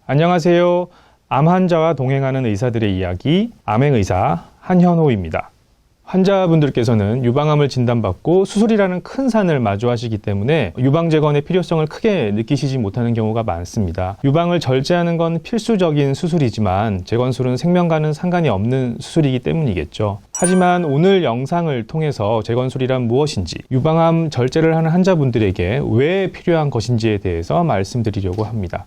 안녕하세요. 암 환자와 동행하는 의사들의 이야기, 암행의사 한현호입니다. 환자분들께서는 유방암을 진단받고 수술이라는 큰 산을 마주하시기 때문에 유방재건의 필요성을 크게 느끼시지 못하는 경우가 많습니다. 유방을 절제하는 건 필수적인 수술이지만 재건술은 생명과는 상관이 없는 수술이기 때문이겠죠. 하지만 오늘 영상을 통해서 재건술이란 무엇인지, 유방암 절제를 하는 환자분들에게 왜 필요한 것인지에 대해서 말씀드리려고 합니다.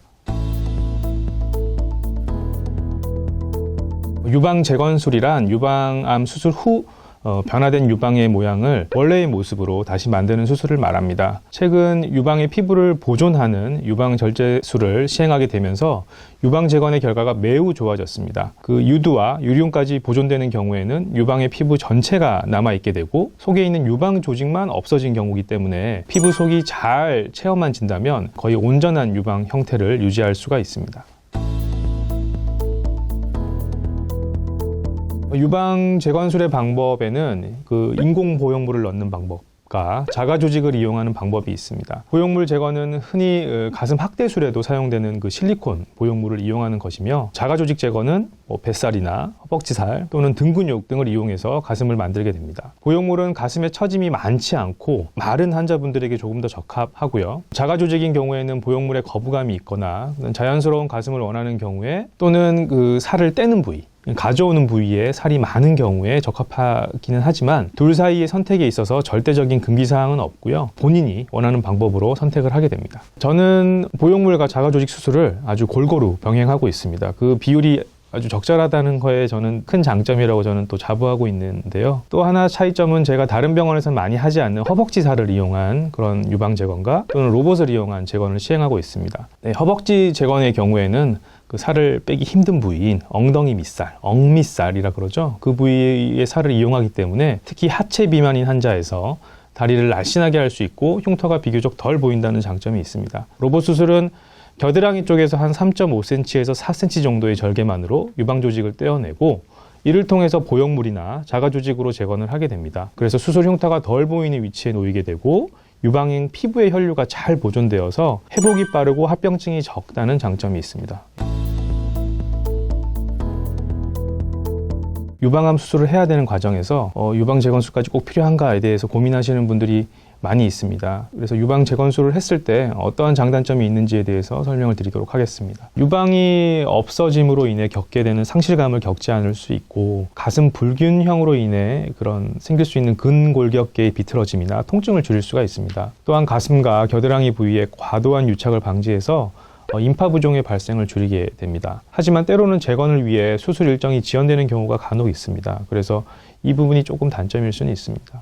유방재건술이란 유방암 수술 후 변화된 유방의 모양을 원래의 모습으로 다시 만드는 수술을 말합니다. 최근 유방의 피부를 보존하는 유방절제술을 시행하게 되면서 유방재건의 결과가 매우 좋아졌습니다. 그 유두와 유륜까지 보존되는 경우에는 유방의 피부 전체가 남아있게 되고 속에 있는 유방 조직만 없어진 경우이기 때문에 피부 속이 잘 체험만진다면 거의 온전한 유방 형태를 유지할 수가 있습니다. 유방 재건술의 방법에는 인공 보형물을 넣는 방법과 자가 조직을 이용하는 방법이 있습니다. 보형물 제거는 흔히 가슴 확대술에도 사용되는 실리콘 보형물을 이용하는 것이며, 자가 조직 제거는 뱃살이나 허벅지살 또는 등 근육 등을 이용해서 가슴을 만들게 됩니다. 보형물은 가슴에 처짐이 많지 않고 마른 환자분들에게 조금 더 적합하고요. 자가 조직인 경우에는 보형물에 거부감이 있거나 자연스러운 가슴을 원하는 경우에, 또는 살을 떼는 부위, 가져오는 부위에 살이 많은 경우에 적합하기는 하지만 둘 사이의 선택에 있어서 절대적인 금기사항은 없고요. 본인이 원하는 방법으로 선택을 하게 됩니다. 저는 보형물과 자가조직 수술을 아주 골고루 병행하고 있습니다. 그 비율이 아주 적절하다는 거에 저는 큰 장점이라고 저는 또 자부하고 있는데요. 또 하나 차이점은 제가 다른 병원에서는 많이 하지 않는 허벅지살을 이용한 그런 유방 재건과 또는 로봇을 이용한 재건을 시행하고 있습니다. 허벅지 재건의 경우에는 살을 빼기 힘든 부위인 엉덩이 밑살, 엉밑살이라 그러죠. 그 부위의 살을 이용하기 때문에 특히 하체 비만인 환자에서 다리를 날씬하게 할 수 있고 흉터가 비교적 덜 보인다는 장점이 있습니다. 로봇 수술은 겨드랑이 쪽에서 한 3.5cm에서 4cm 정도의 절개만으로 유방 조직을 떼어내고, 이를 통해서 보형물이나 자가 조직으로 재건을 하게 됩니다. 그래서 수술 흉터가 덜 보이는 위치에 놓이게 되고 유방인 피부의 혈류가 잘 보존되어서 회복이 빠르고 합병증이 적다는 장점이 있습니다. 유방암 수술을 해야 되는 과정에서 유방 재건술까지 꼭 필요한가에 대해서 고민하시는 분들이 많이 있습니다. 그래서 유방 재건술을 했을 때 어떠한 장단점이 있는지에 대해서 설명을 드리도록 하겠습니다. 유방이 없어짐으로 인해 겪게 되는 상실감을 겪지 않을 수 있고, 가슴 불균형으로 인해 생길 수 있는 근골격계의 비틀어짐이나 통증을 줄일 수가 있습니다. 또한 가슴과 겨드랑이 부위에 과도한 유착을 방지해서 임파부종의 발생을 줄이게 됩니다. 하지만 때로는 재건을 위해 수술 일정이 지연되는 경우가 간혹 있습니다. 그래서 이 부분이 조금 단점일 수는 있습니다.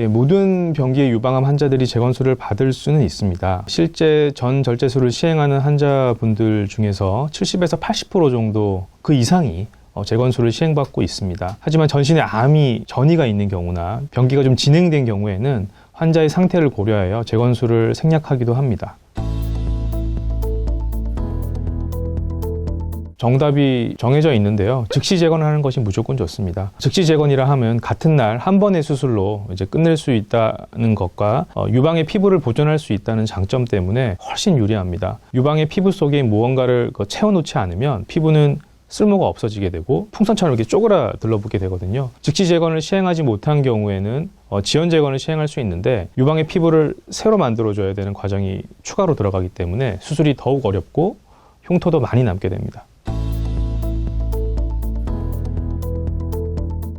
모든 병기의 유방암 환자들이 재건술을 받을 수는 있습니다. 실제 전절제술을 시행하는 환자분들 중에서 70에서 80% 정도 그 이상이 재건술을 시행받고 있습니다. 하지만 전신에 암이 전이가 있는 경우나 병기가 좀 진행된 경우에는 환자의 상태를 고려하여 재건술을 생략하기도 합니다. 정답이 정해져 있는데요. 즉시 재건하는 것이 무조건 좋습니다. 즉시 재건이라 하면 같은 날 한 번의 수술로 끝낼 수 있다는 것과 유방의 피부를 보존할 수 있다는 장점 때문에 훨씬 유리합니다. 유방의 피부 속에 무언가를 채워놓지 않으면 피부는 쓸모가 없어지게 되고 풍선처럼 이렇게 쪼그라들러붙게 되거든요. 즉시 재건을 시행하지 못한 경우에는 지연 재건을 시행할 수 있는데 유방의 피부를 새로 만들어줘야 되는 과정이 추가로 들어가기 때문에 수술이 더욱 어렵고 흉터도 많이 남게 됩니다.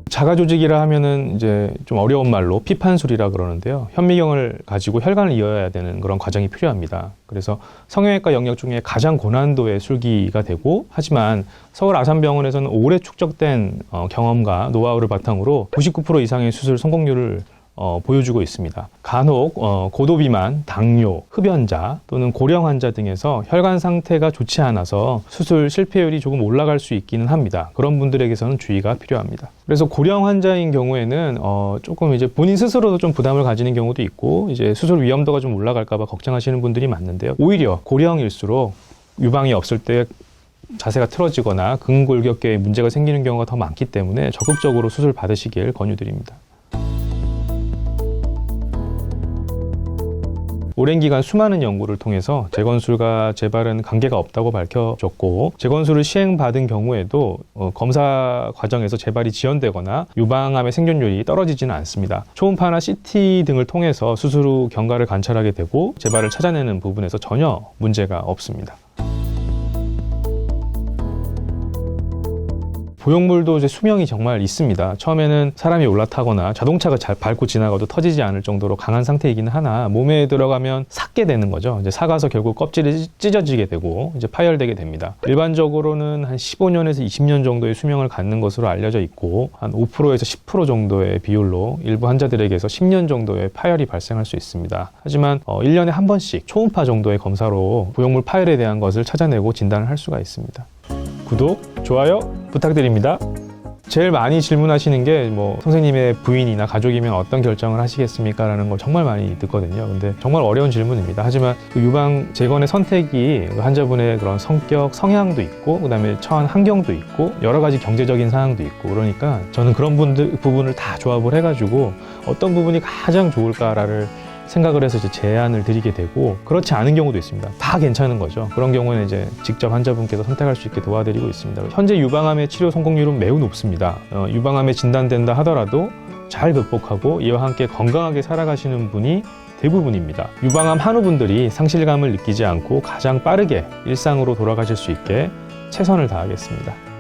자가 조직이라 하면은 좀 어려운 말로 피판술이라 그러는데요. 현미경을 가지고 혈관을 이어야 되는 그런 과정이 필요합니다. 그래서 성형외과 영역 중에 가장 고난도의 술기가 되고, 하지만 서울 아산병원에서는 오래 축적된 경험과 노하우를 바탕으로 99% 이상의 수술 성공률을 보여주고 있습니다. 간혹 고도비만, 당뇨, 흡연자 또는 고령 환자 등에서 혈관 상태가 좋지 않아서 수술 실패율이 조금 올라갈 수 있기는 합니다. 그런 분들에게서는 주의가 필요합니다. 그래서 고령 환자인 경우에는 조금 본인 스스로도 좀 부담을 가지는 경우도 있고, 수술 위험도가 좀 올라갈까 봐 걱정하시는 분들이 많은데요. 오히려 고령일수록 유방이 없을 때 자세가 틀어지거나 근골격계에 문제가 생기는 경우가 더 많기 때문에 적극적으로 수술 받으시길 권유드립니다. 오랜 기간 수많은 연구를 통해서 재건술과 재발은 관계가 없다고 밝혀졌고, 재건술을 시행받은 경우에도 검사 과정에서 재발이 지연되거나 유방암의 생존율이 떨어지지는 않습니다. 초음파나 CT 등을 통해서 수술 후 경과를 관찰하게 되고 재발을 찾아내는 부분에서 전혀 문제가 없습니다. 보형물도 이제 수명이 정말 있습니다. 처음에는 사람이 올라타거나 자동차가 잘 밟고 지나가도 터지지 않을 정도로 강한 상태이기는 하나, 몸에 들어가면 삭게 되는 거죠. 이제 삭아서 결국 껍질이 찢어지게 되고 이제 파열되게 됩니다. 일반적으로는 한 15년에서 20년 정도의 수명을 갖는 것으로 알려져 있고, 한 5%에서 10% 정도의 비율로 일부 환자들에게서 10년 정도의 파열이 발생할 수 있습니다. 하지만 1년에 한 번씩 초음파 정도의 검사로 보형물 파열에 대한 것을 찾아내고 진단을 할 수가 있습니다. 구독, 좋아요 부탁드립니다. 제일 많이 질문하시는 게 선생님의 부인이나 가족이면 어떤 결정을 하시겠습니까? 라는 걸 정말 많이 듣거든요. 근데 정말 어려운 질문입니다. 하지만 그 유방 재건의 선택이 환자분의 그런 성격, 성향도 있고, 그 다음에 처한 환경도 있고, 여러 가지 경제적인 사항도 있고, 그러니까 저는 그런 부분을 다 조합을 해가지고 어떤 부분이 가장 좋을까를 생각을 해서 이제 제안을 드리게 되고, 그렇지 않은 경우도 있습니다. 다 괜찮은 거죠. 그런 경우는 이제 직접 환자분께서 선택할 수 있게 도와드리고 있습니다. 현재 유방암의 치료 성공률은 매우 높습니다. 유방암에 진단된다 하더라도 잘 극복하고 이와 함께 건강하게 살아가시는 분이 대부분입니다. 유방암 한우분들이 상실감을 느끼지 않고 가장 빠르게 일상으로 돌아가실 수 있게 최선을 다하겠습니다.